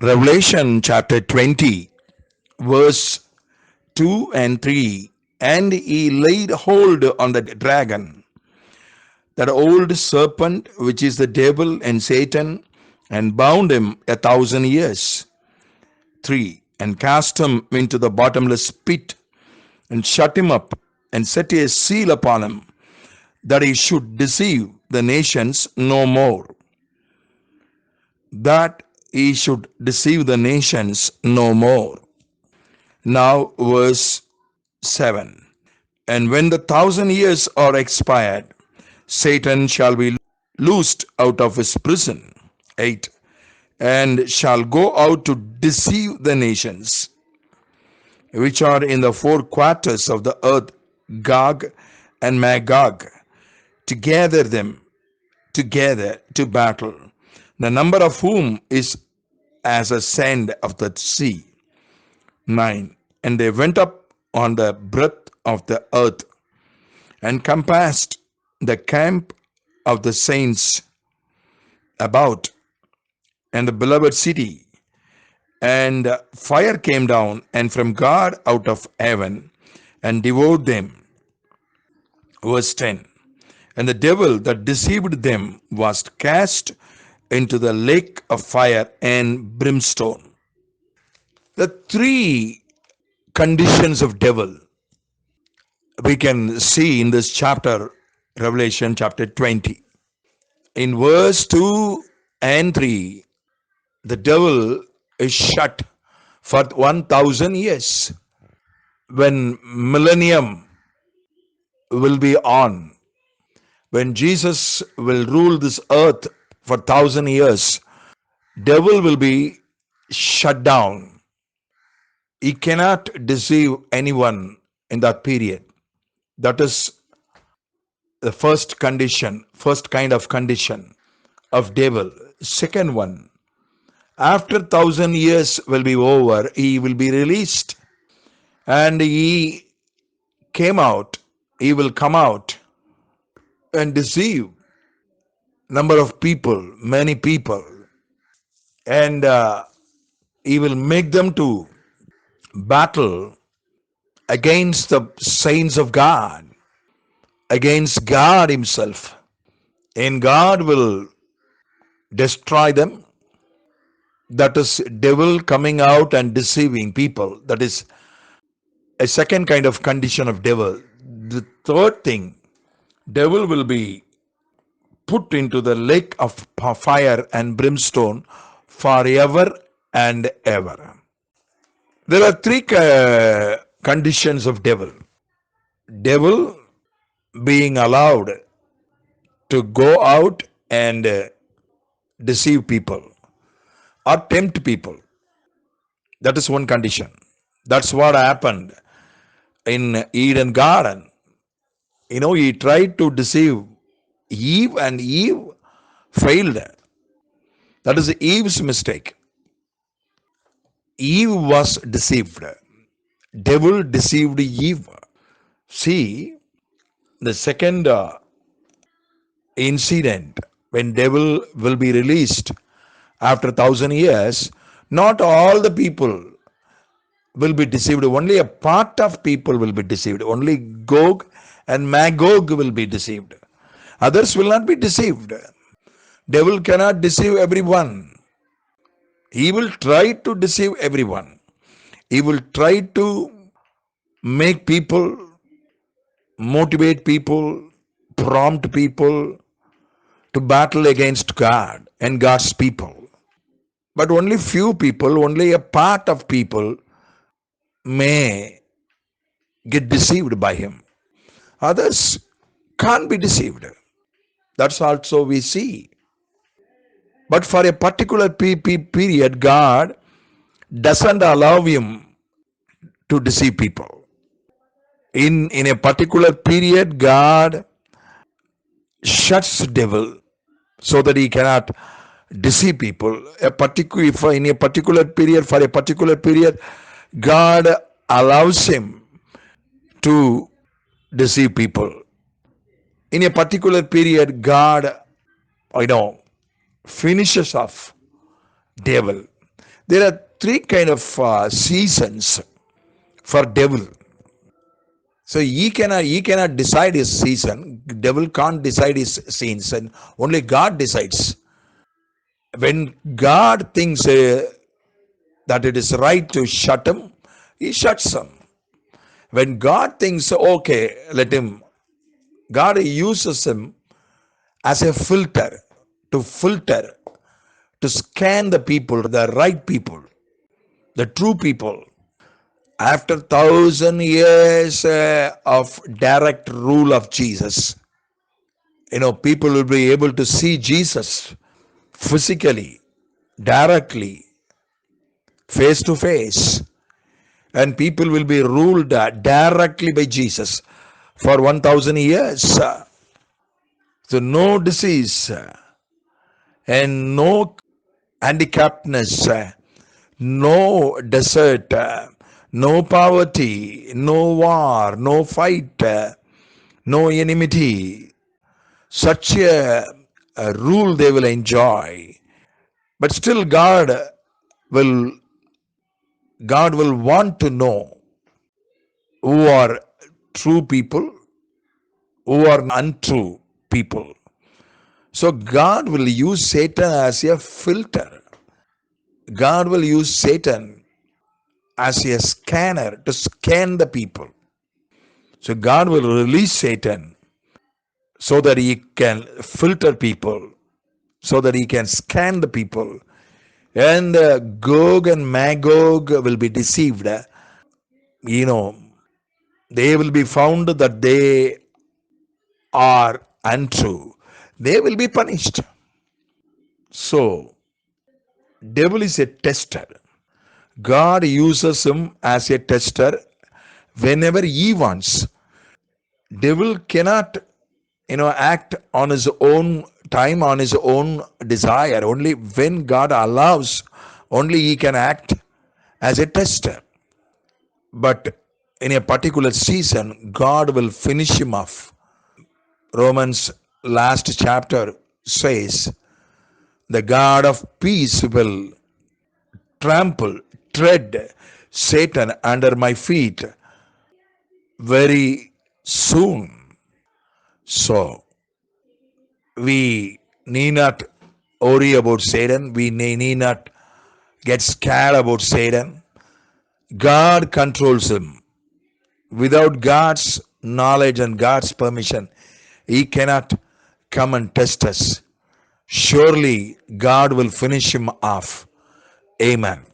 Revelation chapter 20, verse 2 and 3. And he laid hold on the dragon, that old serpent, which is the devil and Satan, and bound him 1,000 years. 3. And cast him into the bottomless pit, and shut him up, and set a seal upon him, that he should deceive the nations no more. That he should deceive the nations no more. Now, verse 7. And when the 1,000 years are expired, Satan shall be loosed out of his prison. 8. And shall go out to deceive the nations which are in the four quarters of the earth, Gog and Magog, to gather them together to battle, the number of whom is as a sand of the sea. 9. And they went up on the breadth of the earth, and compassed the camp of the saints about, and the beloved city. And fire came down and from God out of heaven, and devoured them. Verse 10. And the devil that deceived them was cast into the lake of fire and brimstone. The three conditions of devil we can see in this chapter, Revelation chapter 20. In verse 2 and 3, the devil is shut for 1,000 years. When millennium will be on, when Jesus will rule this earth for 1,000 years, devil will be shut down. He cannot deceive anyone in that period. That is the first condition, first kind of condition of devil. Second one, after 1,000 years will be over, he will be released, and he will come out and deceive number of people, many people, and he will make them to battle against the saints of God, against God himself, and God will destroy them. That is devil coming out and deceiving people. That is a second kind of condition of devil. The third thing, devil will be put into the lake of fire and brimstone forever and ever. There are three conditions of devil. Devil being allowed to go out and deceive people or tempt people. That is one condition. That's what happened in Eden Garden. He tried to deceive Eve, and Eve failed. That is Eve's mistake. Eve was deceived. Devil deceived Eve. See, the second incident, when devil will be released after 1,000 years, not all the people will be deceived. Only a part of people will be deceived. Only Gog and Magog will be deceived. Others will not be deceived. Devil cannot deceive everyone. He will try to deceive everyone. He will try to make people, motivate people, prompt people to battle against God and God's people. But only few people, only a part of people may get deceived by him. Others can't be deceived. That's also we see. But for a particular period, God doesn't allow him to deceive people. In a particular period, God shuts the devil so that he cannot deceive people. In a particular period, for a particular period, God allows him to deceive people. In a particular period, God, finishes off devil. There are three kind of seasons for devil. So he cannot decide his season. Devil can't decide his season. Only God decides. When God thinks that it is right to shut him, he shuts him. When God thinks, okay, let him, God uses him as a filter, to scan the people, the right people, the true people. After 1,000 years of direct rule of Jesus, people will be able to see Jesus physically, directly, face to face, and people will be ruled directly by Jesus for 1,000 years. So no disease and no handicappedness, no desert, no poverty, no war, no fight, no enmity. Such a rule they will enjoy. But still will God will want to know who are true people, who are untrue people. So God will use Satan as a filter. God will use Satan as a scanner to scan the people. So God will release Satan so that he can filter people, so that he can scan the people. And Gog and Magog will be deceived. You know, they will be found that they are untrue. They will be punished. So, devil is a tester. God uses him as a tester whenever he wants. Devil cannot, act on his own time, on his own desire. Only when God allows, only he can act as a tester. But in a particular season, God will finish him off. Romans last chapter says, the God of peace will tread Satan under my feet very soon. So we need not worry about Satan. We need not get scared about Satan. God controls him. Without God's knowledge and God's permission, he cannot come and test us. Surely God will finish him off. Amen.